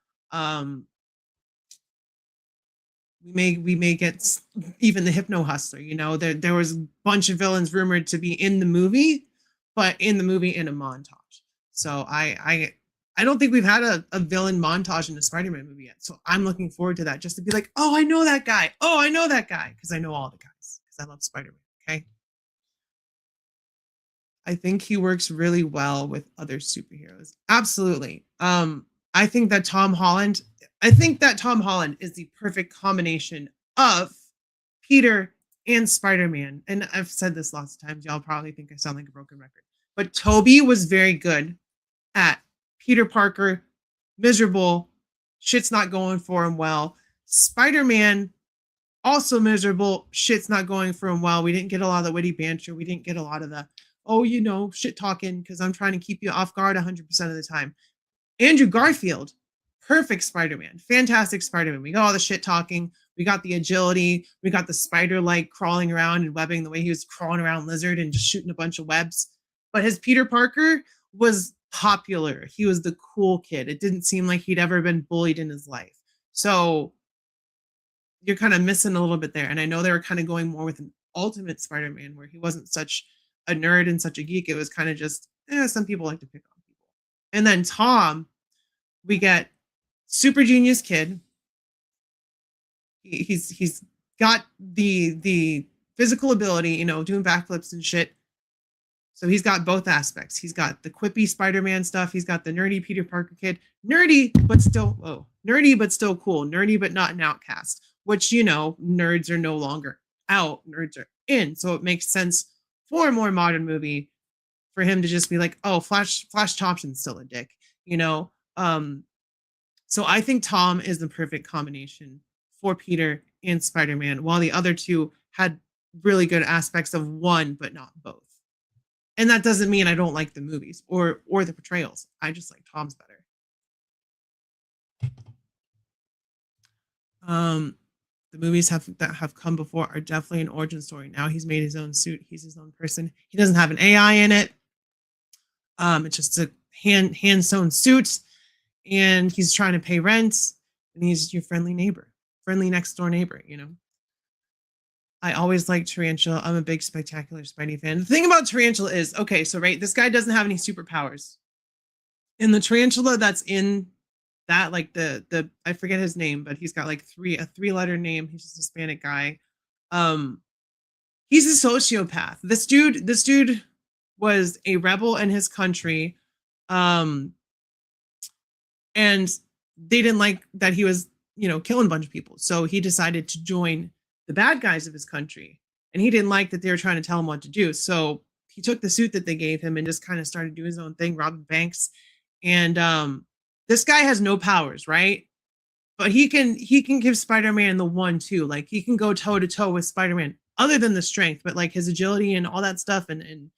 We may get even the Hypno Hustler. There was a bunch of villains rumored to be in the movie, but in the movie in a montage. So I don't think we've had a villain montage in a Spider-Man movie yet. So I'm looking forward to that, just to be like, oh, I know that guy. Oh, I know that guy, because I know all the guys, because I love Spider-Man. Okay. I think he works really well with other superheroes. Absolutely. I think that Tom Holland is the perfect combination of Peter and Spider-Man. And I've said this lots of times. Y'all probably think I sound like a broken record. But Toby was very good at Peter Parker, miserable, shit's not going for him well. Spider-Man, also miserable, shit's not going for him well. We didn't get a lot of the witty banter. We didn't get a lot of the, oh, you know, shit talking because I'm trying to keep you off guard 100% of the time. Andrew Garfield, perfect Spider-Man, fantastic Spider-Man. We got all the shit talking. We got the agility. We got the spider-like crawling around and webbing the way he was crawling around Lizard and just shooting a bunch of webs. But his Peter Parker was popular. He was the cool kid. It didn't seem like he'd ever been bullied in his life. So you're kind of missing a little bit there. And I know they were kind of going more with an Ultimate Spider-Man where he wasn't such a nerd and such a geek. It was kind of just, some people like to pick on people. And then Tom, we get super genius kid. He's got the physical ability, you know, doing backflips and shit. So he's got both aspects. He's got the quippy Spider-Man stuff. He's got the nerdy Peter Parker kid. Nerdy, but still cool. Nerdy, but not an outcast, which, you know, nerds are no longer out. Nerds are in. So it makes sense for a more modern movie for him to just be like, oh, Flash Thompson's still a dick, you know? So I think Tom is the perfect combination for Peter and Spider-Man, while the other two had really good aspects of one, but not both. And that doesn't mean I don't like the movies or the portrayals. I just like Tom's better. The movies that have come before are definitely an origin story. Now he's made his own suit. He's his own person. He doesn't have an AI in it. It's just a hand sewn suit, and he's trying to pay rent, and he's your friendly next door neighbor, you know. I always like Tarantula. I'm a big Spectacular Spidey fan. The thing about Tarantula is, okay, so right, this guy doesn't have any superpowers. In the Tarantula that's in that, like the I forget his name, but he's got like a 3-letter name. He's just a Hispanic guy. He's a sociopath. This dude was a rebel in his country. And they didn't like that he was, you know, killing a bunch of people. So he decided to join the bad guys of his country, and he didn't like that they were trying to tell him what to do. So he took the suit that they gave him and just kind of started doing his own thing, robbing banks. And this guy has no powers, right? But he can give Spider-Man the 1-2. Like he can go toe to toe with Spider-Man, other than the strength, but like his agility and all that stuff, and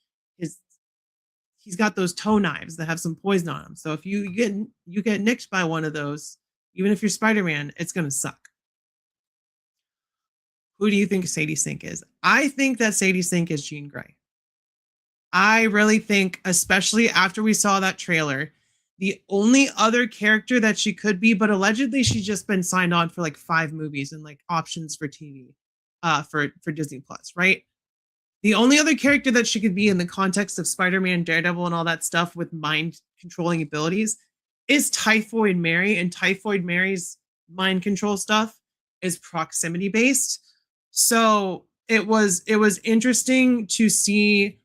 he's got those toe knives that have some poison on them. So if you get nicked by one of those, even if you're Spider-Man, it's gonna suck. Who do you think Sadie Sink is? I think that Sadie Sink is Jean Grey. I really think, especially after we saw that trailer, the only other character that she could be, but allegedly she's just been signed on for like 5 movies and like options for TV, for Disney Plus, right? The only other character that she could be in the context of Spider-Man, Daredevil, and all that stuff with mind controlling abilities is Typhoid Mary, and Typhoid Mary's mind control stuff is proximity based. So it was interesting to see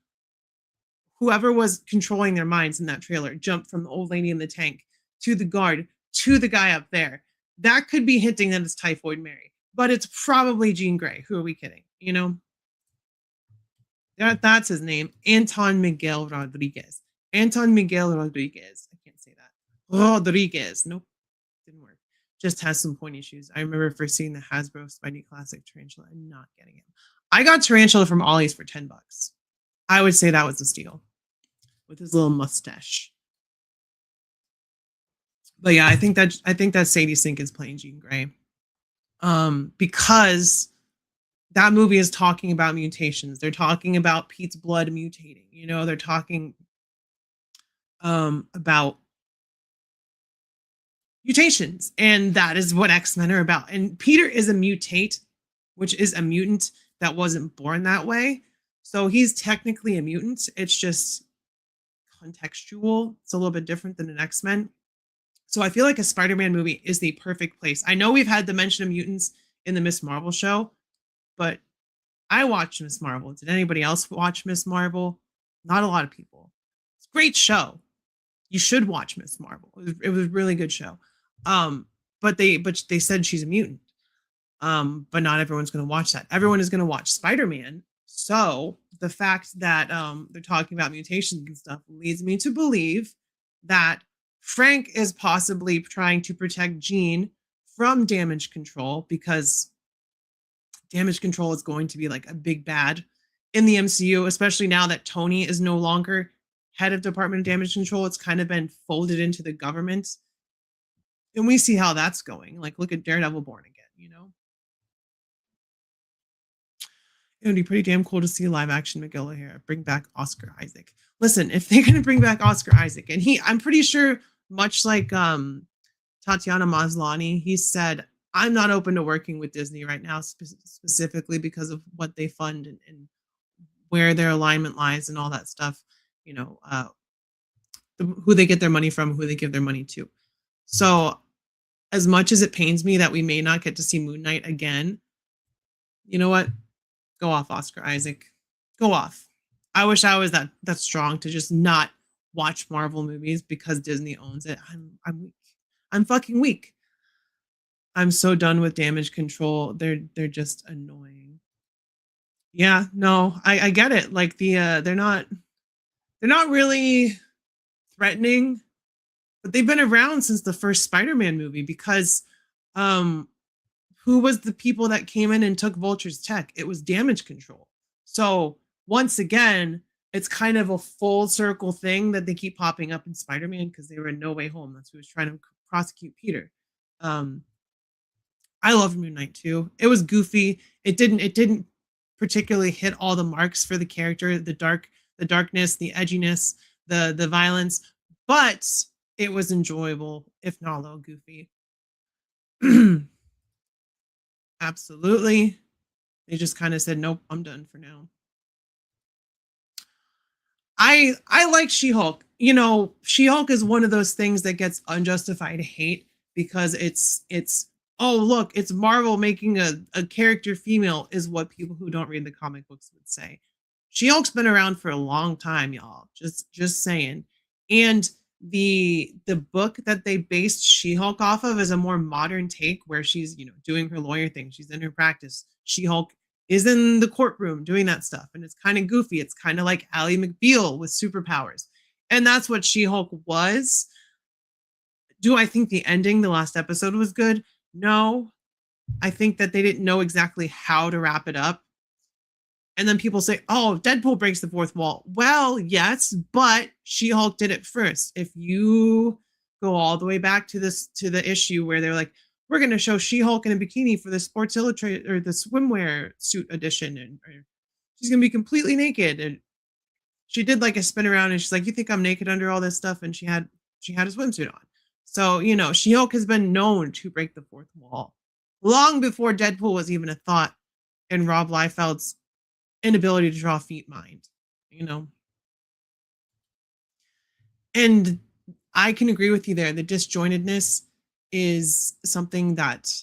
whoever was controlling their minds in that trailer jump from the old lady in the tank to the guard to the guy up there. That could be hinting that it's Typhoid Mary, but it's probably Jean Grey. Who are we kidding? You know? That's his name. Anton Miguel Rodriguez. Anton Miguel Rodriguez. I can't say that. Rodriguez. Nope. Didn't work. Just has some point issues. I remember first seeing the Hasbro Spidey Classic Tarantula and not getting it. I got Tarantula from Ollie's for $10. I would say that was a steal. With his little mustache. But yeah, I think that Sadie Sink is playing Jean Grey. Because that movie is talking about mutations. They're talking about Pete's blood mutating. You know, they're talking about mutations. And that is what X-Men are about. And Peter is a mutate, which is a mutant that wasn't born that way. So he's technically a mutant. It's just contextual. It's a little bit different than an X-Men. So I feel like a Spider-Man movie is the perfect place. I know we've had the mention of mutants in the Miss Marvel show, but I watched Miss Marvel. Did anybody else watch Miss Marvel? Not a lot of people. It's a great show. You should watch Miss Marvel. It was a really good show. But they said she's a mutant. But not everyone's going to watch that. Everyone is going to watch Spider-Man. So the fact that they're talking about mutations and stuff leads me to believe that Frank is possibly trying to protect Jean from damage control, because damage control is going to be like a big bad in the MCU, especially now that Tony is no longer head of Department of Damage Control. It's kind of been folded into the government. And we see how that's going. Like, look at Daredevil Born Again, you know? It would be pretty damn cool to see live action Miguel here. Bring back Oscar Isaac. Listen, if they're going to bring back Oscar Isaac, and I'm pretty sure, much like Tatiana Maslany, he said, I'm not open to working with Disney right now, specifically because of what they fund and where their alignment lies and all that stuff, you know, who they get their money from, who they give their money to. So as much as it pains me that we may not get to see Moon Knight again, you know what? Go off, Oscar Isaac. Go off. I wish I was that strong to just not watch Marvel movies because Disney owns it. I'm weak. I'm fucking weak. I'm so done with damage control. They're just annoying. Yeah, no, I get it. Like they're not really threatening, but they've been around since the first Spider-Man movie, because who was the people that came in and took Vulture's tech? It was damage control. So once again, it's kind of a full circle thing that they keep popping up in Spider-Man, because they were in No Way Home. That's who was trying to prosecute Peter. I love Moon Knight too. It was goofy. It didn't particularly hit all the marks for the character, the darkness, the edginess, the violence, but it was enjoyable, if not a little goofy. Absolutely. They just kind of said, nope, I'm done for now. I like She-Hulk. You know, She-Hulk is one of those things that gets unjustified hate because it's oh, look, it's Marvel making a character female, is what people who don't read the comic books would say. She-Hulk's been around for a long time, y'all. Just saying. And the book that they based She-Hulk off of is a more modern take, where she's, you know, doing her lawyer thing. She's in her practice. She-Hulk is in the courtroom doing that stuff. And it's kind of goofy. It's kind of like Ally McBeal with superpowers. And that's what She-Hulk was. Do I think the ending, the last episode, was good? No. I think that they didn't know exactly how to wrap it up. And then people say, oh, Deadpool breaks the fourth wall. Well, yes, but She-Hulk did it first. If you go all the way back to the issue where they're like, we're going to show She-Hulk in a bikini for the Sports Illustrated or the swimwear suit edition, and she's going to be completely naked. And she did like a spin around, and she's like, you think I'm naked under all this stuff? And she had a swimsuit on. So, you know, She-Hulk has been known to break the fourth wall long before Deadpool was even a thought in Rob Liefeld's inability to draw feet mind, you know. And I can agree with you there. The disjointedness is something that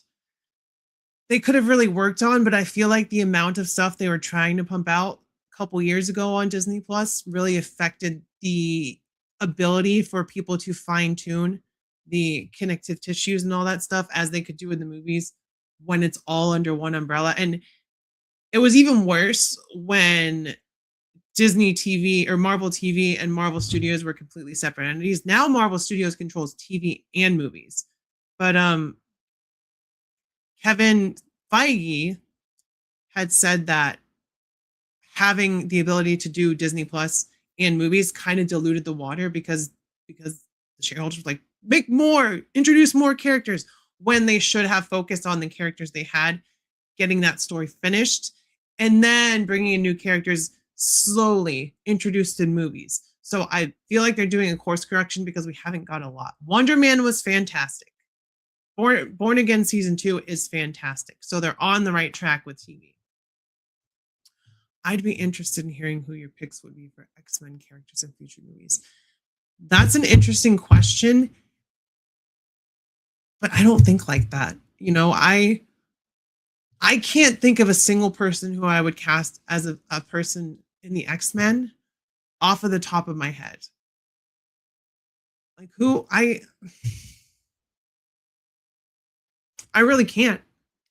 they could have really worked on, but I feel like the amount of stuff they were trying to pump out a couple years ago on Disney Plus really affected the ability for people to fine tune the connective tissues and all that stuff as they could do in the movies when it's all under one umbrella. And it was even worse when Disney TV or Marvel TV and Marvel Studios were completely separate entities. Now Marvel Studios controls TV and movies. But Kevin Feige had said that having the ability to do Disney Plus and movies kind of diluted the water because the shareholders were like, make more, introduce more characters, when they should have focused on the characters they had, getting that story finished, and then bringing in new characters slowly introduced in movies. So I feel like they're doing a course correction because we haven't got a lot. Wonder Man was fantastic. Born Again Season 2 is fantastic. So they're on the right track with TV. I'd be interested in hearing who your picks would be for X-Men characters in future movies. That's an interesting question, but I don't think like that. You know, I can't think of a single person who I would cast as a person in the X-Men off of the top of my head. Like who I really can't.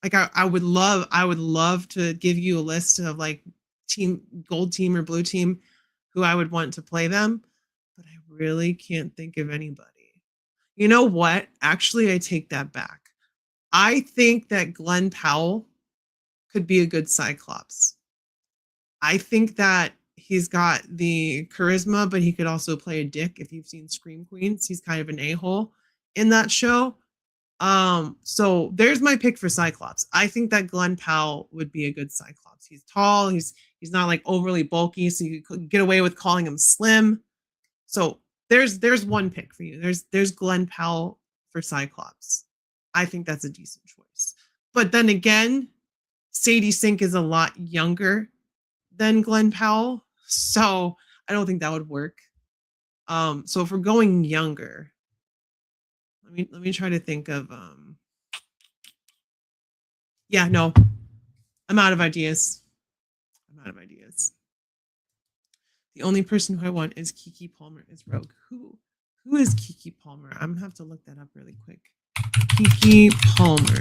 Like I would love to give you a list of like team gold team or blue team who I would want to play them, but I really can't think of anybody. You know what? Actually, I take that back. I think that Glenn Powell could be a good Cyclops. I think that he's got the charisma, but he could also play a dick. If you've seen Scream Queens, he's kind of an a-hole in that show. So there's my pick for Cyclops. I think that Glenn Powell would be a good Cyclops. He's tall, he's not like overly bulky, so you could get away with calling him slim. So there's one pick for you. There's Glenn Powell for Cyclops. I think that's a decent choice. But then again, Sadie Sink is a lot younger than Glenn Powell, so I don't think that would work. So if we're going younger, let me try to think of yeah, no. I'm out of ideas. The only person who I want is Keke Palmer as Rogue. Who is Keke Palmer? I'm gonna have to look that up really quick. Keke Palmer.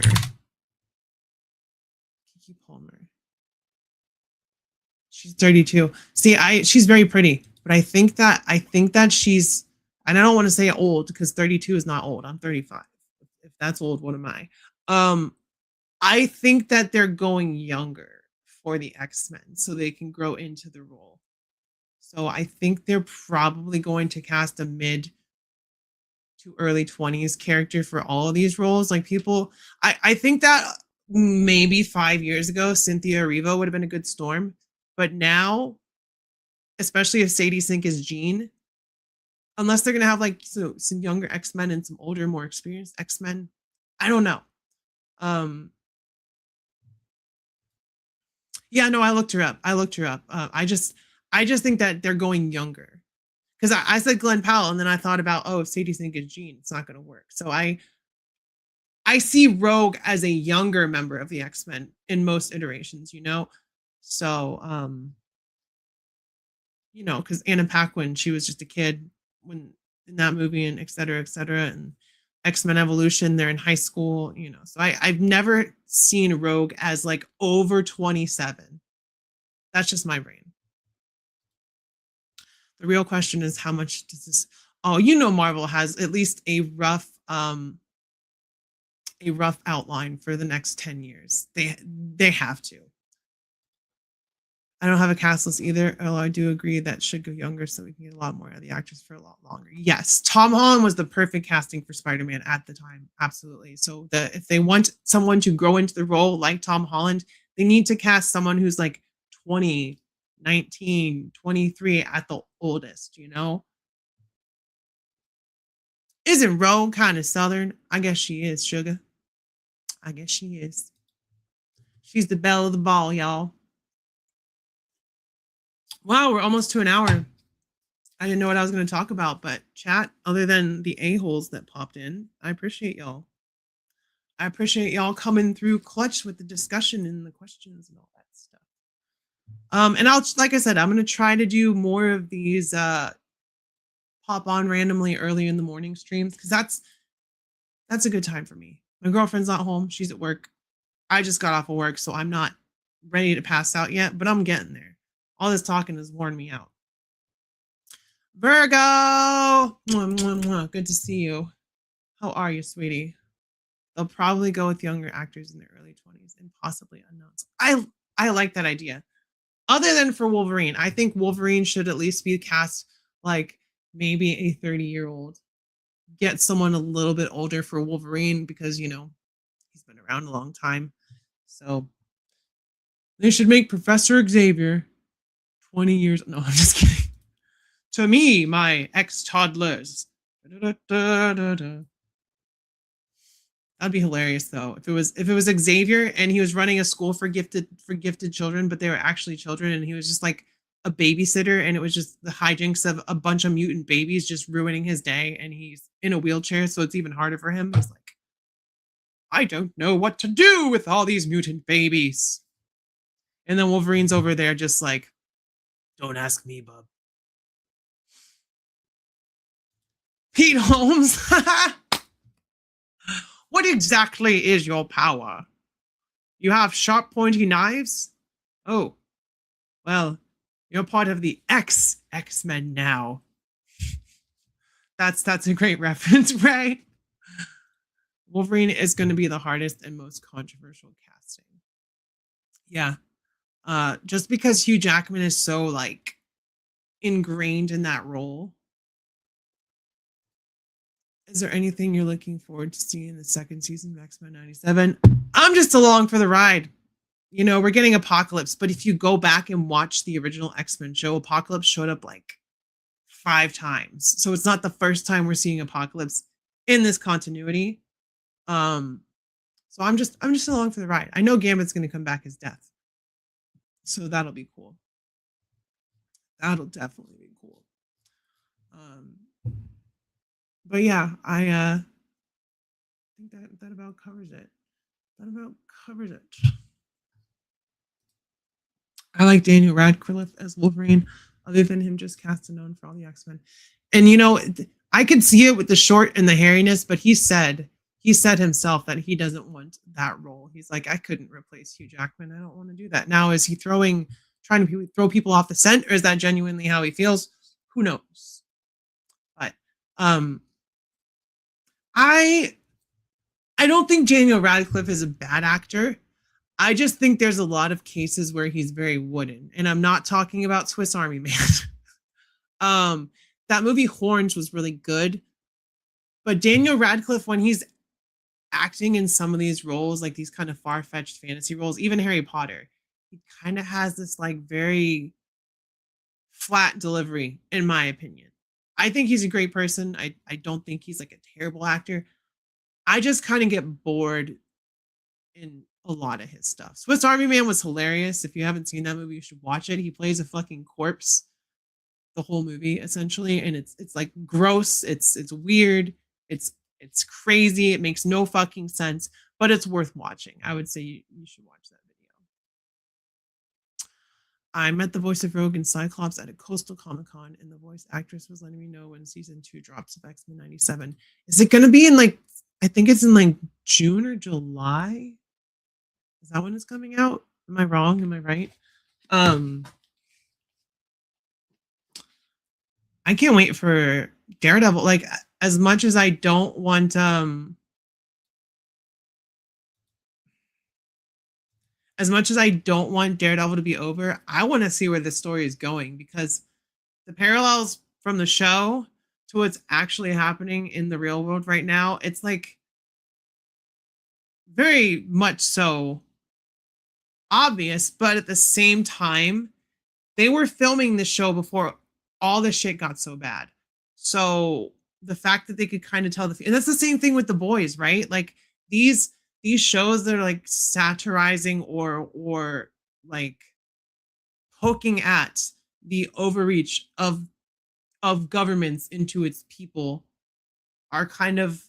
She's 32. See, she's very pretty, but I think that she's, and I don't want to say old because 32 is not old. I'm 35. If that's old, what am I? I think that they're going younger for the X-Men so they can grow into the role. So I think they're probably going to cast a mid to early 20s character for all of these roles. Like people, I think that maybe 5 years ago, Cynthia Erivo would have been a good Storm. But now, especially if Sadie Sink is Jean, unless they're going to have like some younger X-Men and some older, more experienced X-Men, I don't know. Yeah, no, I looked her up. I just think that they're going younger. Because I said Glenn Powell, and then I thought about, if Sadie Sink is Jean, it's not going to work. So I see Rogue as a younger member of the X-Men in most iterations, you know? So, you know, because Anna Paquin, she was just a kid when in that movie and et cetera, and X-Men Evolution, they're in high school, you know. So I've never seen Rogue as like over 27. That's just my brain. The real question is how much does this, you know, Marvel has at least a rough outline for the next 10 years. They have to. I don't have a cast list either, although I do agree that should go younger so we can get a lot more of the actors for a lot longer. Yes, Tom Holland was the perfect casting for Spider-Man at the time. Absolutely. So if they want someone to grow into the role like Tom Holland, they need to cast someone who's like 20, 19, 23 at the oldest, you know? Isn't Rogue kind of Southern? I guess she is, sugar. I guess she is. She's the belle of the ball, y'all. Wow, we're almost to an hour. I didn't know what I was going to talk about, but chat, other than the a-holes that popped in, I appreciate y'all. I appreciate y'all coming through clutch with the discussion and the questions and all that stuff. And like I said, I'm going to try to do more of these pop on randomly early in the morning streams because that's a good time for me. My girlfriend's not home. She's at work. I just got off of work, so I'm not ready to pass out yet, but I'm getting there. All this talking has worn me out. Virgo! Mwah, mwah, mwah. Good to see you. How are you, sweetie? They'll probably go with younger actors in their early 20s and possibly unknowns. I like that idea. Other than for Wolverine, I think Wolverine should at least be cast like maybe a 30-year-old. Get someone a little bit older for Wolverine because, you know, he's been around a long time. So they should make Professor Xavier 20 years. No, I'm just kidding. To me, my ex-toddlers. That'd be hilarious though. If it was Xavier and he was running a school for gifted children, but they were actually children and he was just like a babysitter and it was just the hijinks of a bunch of mutant babies just ruining his day and he's in a wheelchair, so it's even harder for him. He's like, I don't know what to do with all these mutant babies. And then Wolverine's over there just like, don't ask me, bub. Pete Holmes. What exactly is your power? You have sharp, pointy knives? Oh, well, you're part of the X-Men now. That's a great reference, right? Wolverine is going to be the hardest and most controversial casting. Yeah. Just because Hugh Jackman is so like ingrained in that role. Is there anything you're looking forward to seeing in the second season of X-Men 97? I'm just along for the ride. You know, we're getting Apocalypse, but if you go back and watch the original X-Men show, Apocalypse showed up like 5 times. So it's not the first time we're seeing Apocalypse in this continuity. So I'm just along for the ride. I know Gambit's going to come back as Death. So that'll be cool. That'll definitely be cool. But yeah, I think that about covers it. That about covers it. I like Daniel Radcliffe as Wolverine, other than him just casting known for all the X-Men. And you know, I could see it with the short and the hairiness, but he said himself that he doesn't want that role. He's like, I couldn't replace Hugh Jackman. I don't want to do that. Now, is he trying to throw people off the scent, or is that genuinely how he feels? Who knows? But I don't think Daniel Radcliffe is a bad actor. I just think there's a lot of cases where he's very wooden, and I'm not talking about Swiss Army Man. That movie Horns was really good, but Daniel Radcliffe, when he's acting in some of these roles, like these kind of far-fetched fantasy roles, even Harry Potter, he kind of has this like very flat delivery, in my opinion. I think he's a great person. I don't think he's like a terrible actor. I just kind of get bored in a lot of his stuff. Swiss Army Man was hilarious. If you haven't seen that movie, you should watch it. He plays a fucking corpse the whole movie essentially, and it's like gross, it's weird, it's crazy, it makes no fucking sense, but it's worth watching. I would say you should watch that video. I met the voice of Rogue and Cyclops at a coastal Comic-Con, and the voice actress was letting me know when season 2 drops of X-Men 97. Is it going to be in like, I think it's in like June or July? Is that when it's coming out? Am I wrong? Am I right? I can't wait for Daredevil. Like, as much as I don't want Daredevil to be over, I want to see where this story is going, because the parallels from the show to what's actually happening in the real world right now, it's like very much so obvious, but at the same time, they were filming the show before all this shit got so bad. So the fact that they could kind of tell and that's the same thing with The Boys, right? Like these shows that are like satirizing or like poking at the overreach of governments into its people are kind of,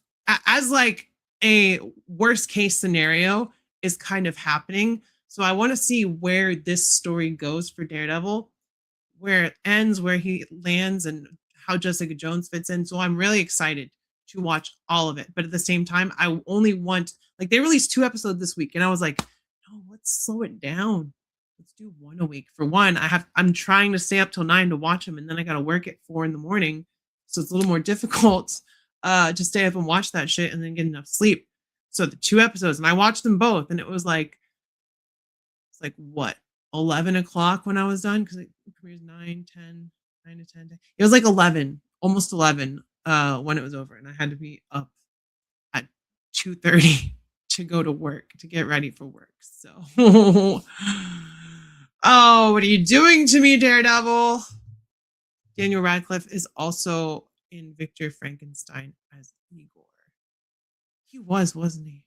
as like a worst case scenario is kind of happening. So I want to see where this story goes for Daredevil, where it ends, where he lands, and how Jessica Jones fits in. So I'm really excited to watch all of it. But at the same time, I only want, like, they released 2 episodes this week, and I was like, no, let's slow it down. Let's do 1 a week. For one, I'm trying to stay up till 9 to watch them, and then I got to work at 4 a.m. So it's a little more difficult to stay up and watch that shit and then get enough sleep. So the 2 episodes, and I watched them both, and it was like, what, 11 o'clock when I was done, because it premieres 9 to 10. It was like 11, almost 11 when it was over, and I had to be up at 2:30 to go to work, to get ready for work. So, oh, what are you doing to me, Daredevil? Daniel Radcliffe is also in Victor Frankenstein as Igor. He wasn't he?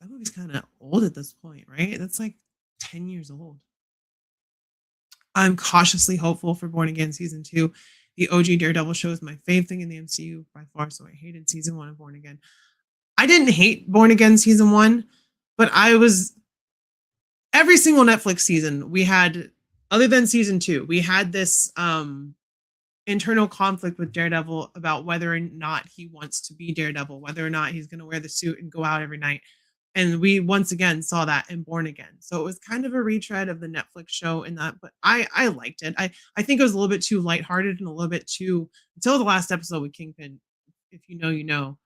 That movie's kind of old at this point, right? That's like 10 years old. I'm cautiously hopeful for Born Again Season 2. The OG Daredevil show is my fave thing in the MCU by far, so I hated Season 1 of Born Again. I didn't hate Born Again Season 1, but every single Netflix season, we had, other than Season 2, we had this internal conflict with Daredevil about whether or not he wants to be Daredevil, whether or not he's going to wear the suit and go out every night. And we once again saw that in Born Again. So it was kind of a retread of the Netflix show in that, but I liked it. I think it was a little bit too lighthearted and a little bit too, until the last episode with Kingpin. If you know, you know.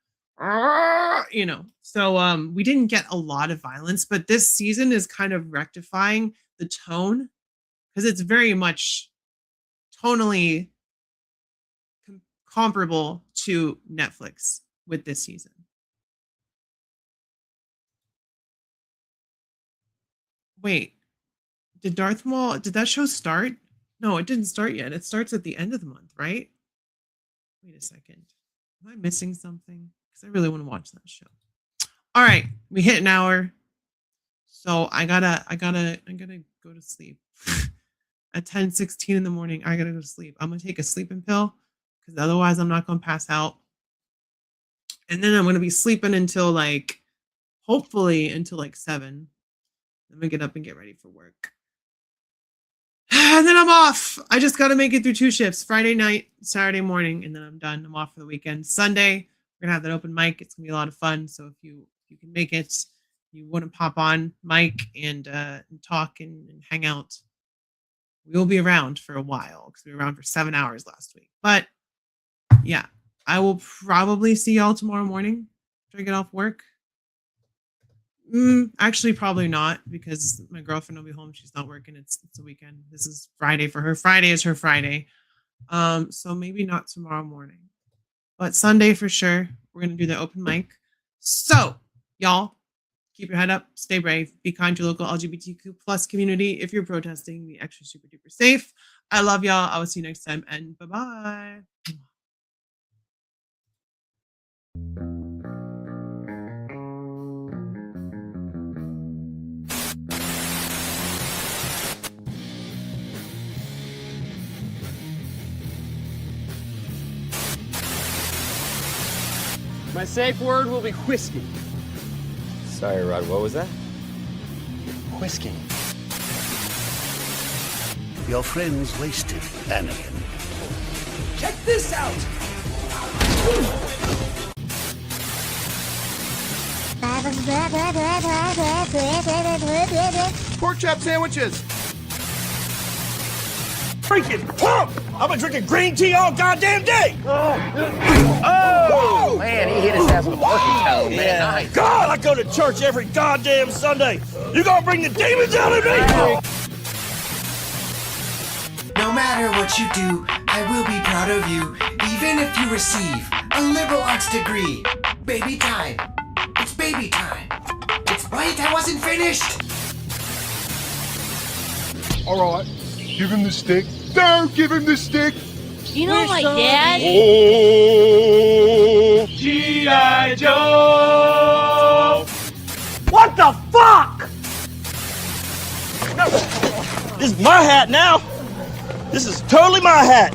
You know. So we didn't get a lot of violence, but this season is kind of rectifying the tone because it's very much tonally comparable to Netflix with this season. Wait, did Darth Maul, did that show start? No, it didn't start yet. It starts at the end of the month, right? Wait a second. Am I missing something? Because I really want to watch that show. All right, we hit an hour. So I gotta go to sleep. At 10:16 in the morning, I gotta go to sleep. I'm gonna take a sleeping pill because otherwise I'm not gonna pass out. And then I'm gonna be sleeping until like, hopefully until like 7. I'm gonna get up and get ready for work. And then I'm off. I just got to make it through 2 shifts, Friday night, Saturday morning, and then I'm done. I'm off for the weekend. Sunday, we're gonna have that open mic. It's gonna be a lot of fun. So if you can make it, you want to pop on mic and talk and hang out, we will be around for a while because we were around for 7 hours last week. But yeah, I will probably see y'all tomorrow morning after I get off work. Actually, probably not because my girlfriend will be home. She's not working. It's a weekend. This is Friday for her. Friday is her Friday. So maybe not tomorrow morning, but Sunday for sure. We're gonna do the open mic. So y'all, keep your head up, stay brave, be kind to your local LGBTQ plus community. If you're protesting, be extra super duper safe. I love y'all. I will see you next time, and bye bye. My safe word will be whiskey. Sorry, Rod, what was that? Whiskey. Your friend's wasted, Anakin. Check this out! Pork chop sandwiches! Freaking pump! I've been drinking green tea all goddamn day! Oh, man, he hit his ass with a porky toe, man. Nice. God, I go to church every goddamn Sunday! You gonna bring the demons out of me? No matter what you do, I will be proud of you, even if you receive a liberal arts degree. Baby time. It's baby time. Wait, I wasn't finished! Alright, give him the stick. Don't give him the stick! You know my dad? Oh, G.I. Joe! What the fuck? This is my hat now. This is totally my hat.